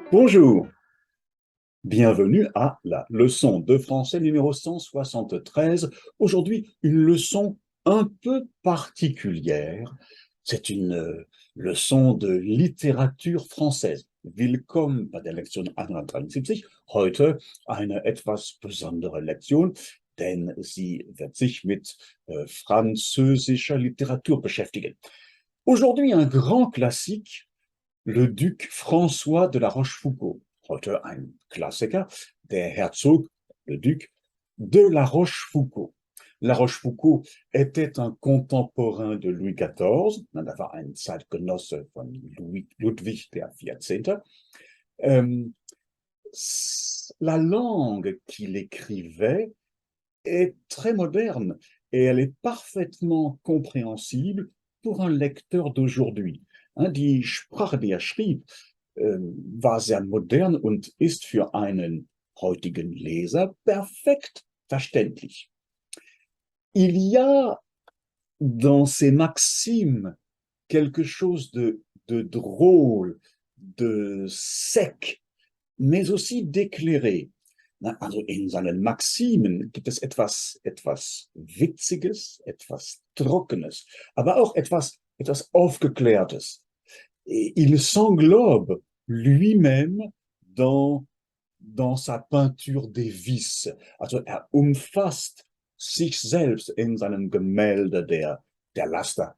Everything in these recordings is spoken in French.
Bonjour, bienvenue à la leçon de français numéro 173. Aujourd'hui, une leçon un peu particulière. C'est une leçon de littérature française. Willkommen bei der Lektion 173. Heute eine etwas besondere Lektion, denn sie wird sich mit französischer Literatur beschäftigen. Aujourd'hui, un grand classique, le duc François de la Rochefoucauld, heute ein Klassiker, der Herzog, le duc de la Rochefoucauld. La Rochefoucauld était un contemporain de Louis XIV, das war ein Zeitgenosse von Ludwig XIV. La langue qu'il écrivait est très moderne et elle est parfaitement compréhensible pour un lecteur d'aujourd'hui. Die Sprache, die er schrieb, war sehr modern und ist für einen heutigen Leser perfekt verständlich. Il y a dans ces maximes quelque chose de drôle, de sec, mais aussi d'éclairé. Also in seinen Maximen gibt es etwas Witziges, etwas Trockenes, aber auch etwas Aufgeklärtes. Et il s'englobe lui-même dans sa peinture des vices. Also er umfasst sich selbst in seinem Gemälde der Laster.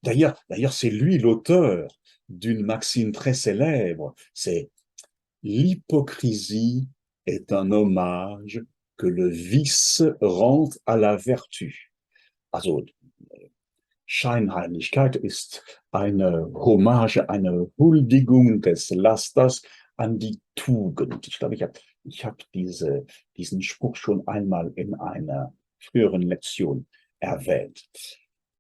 D'ailleurs, c'est lui l'auteur d'une maxime très célèbre, c'est l'hypocrisie est un hommage que le vice rend à la vertu. Also, Scheinheiligkeit ist eine Hommage, eine Huldigung des Lasters an die Tugend. Ich glaube, ich hab diesen Spruch schon einmal in einer früheren Lektion erwähnt.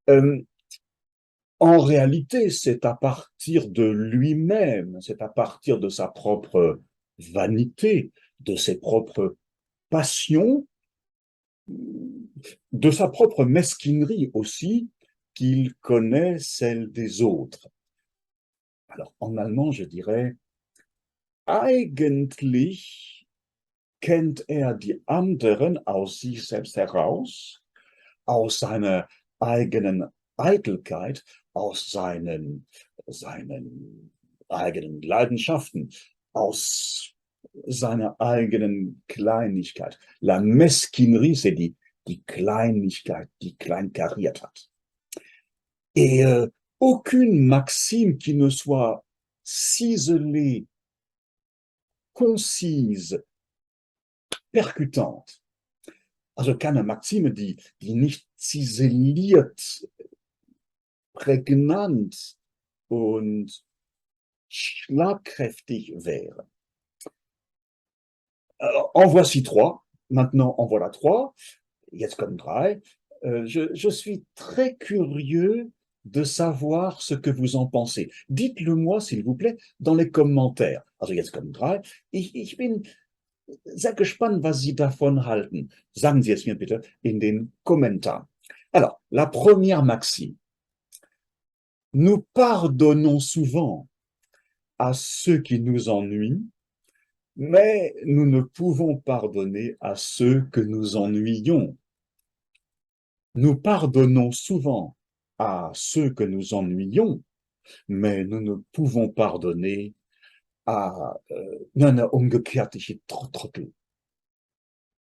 En réalité, c'est à partir de lui-même, c'est à partir de sa propre vanité, de ses propres passions, de sa propre mesquinerie aussi, qu'il connaît celle des autres. Alors, en allemand, je dirais, eigentlich kennt er die anderen aus sich selbst heraus, aus seiner eigenen Eitelkeit, aus seinen eigenen Leidenschaften, aus seiner eigenen Kleinlichkeit. La mesquinerie, c'est die Kleinlichkeit, die kleinkariert hat. Et aucune maxime qui ne soit ciselée, concise, percutante. Also keine Maxime, die nicht ziseliert, prägnant und schlagkräftig wäre. En voici trois. Maintenant, en voilà trois. Jetzt kommen drei. Je suis très curieux de savoir ce que vous en pensez. Dites-le moi, s'il vous plaît, dans les commentaires. Also jetzt kommen drei. Ich bin sehr gespannt, was Sie davon halten. Sagen Sie es mir bitte in den Kommentaren. Alors, la première maxime. Nous pardonnons souvent à ceux qui nous ennuient, mais nous ne pouvons pardonner à ceux que nous ennuyons. Nous pardonnons souvent à ceux que nous ennuyons, mais nous ne pouvons pardonner à... umgekehrt, ich Trottel.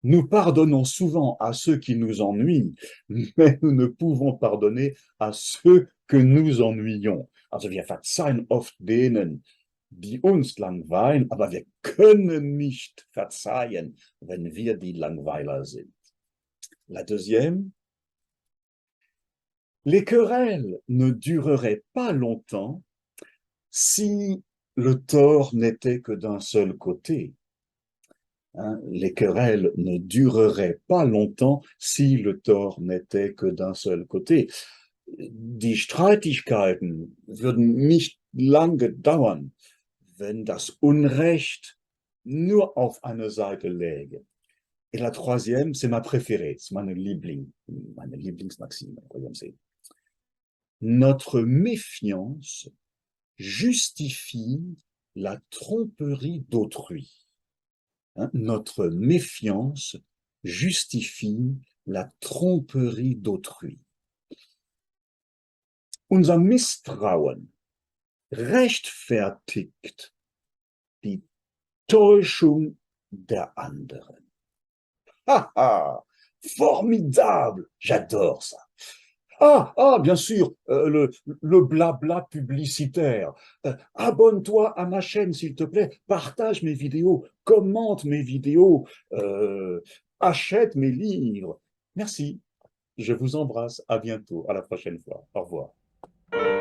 Nous pardonnons souvent à ceux qui nous ennuient, mais nous ne pouvons pardonner à ceux que nous ennuyons. Also wir verzeihen oft denen, die uns langweilen, aber wir können nicht verzeihen, wenn wir die Langweiler sind. La deuxième, les querelles ne dureraient pas longtemps si le tort n'était que d'un seul côté. Les querelles ne dureraient pas longtemps si le tort n'était que d'un seul côté. Die Streitigkeiten würden nicht lange dauern, wenn das Unrecht nur auf einer Seite läge. Et la troisième, c'est ma préférée, c'est meine Lieblingsmaxime. Notre méfiance justifie la tromperie d'autrui. Hein, notre méfiance justifie la tromperie d'autrui. Unser Misstrauen rechtfertigt die Täuschung der anderen. Ah ah, formidable, j'adore ça. Bien sûr, le blabla publicitaire. Abonne-toi à ma chaîne, s'il te plaît. Partage mes vidéos, commente mes vidéos, achète mes livres. Merci. Je vous embrasse. À bientôt. À la prochaine fois. Au revoir.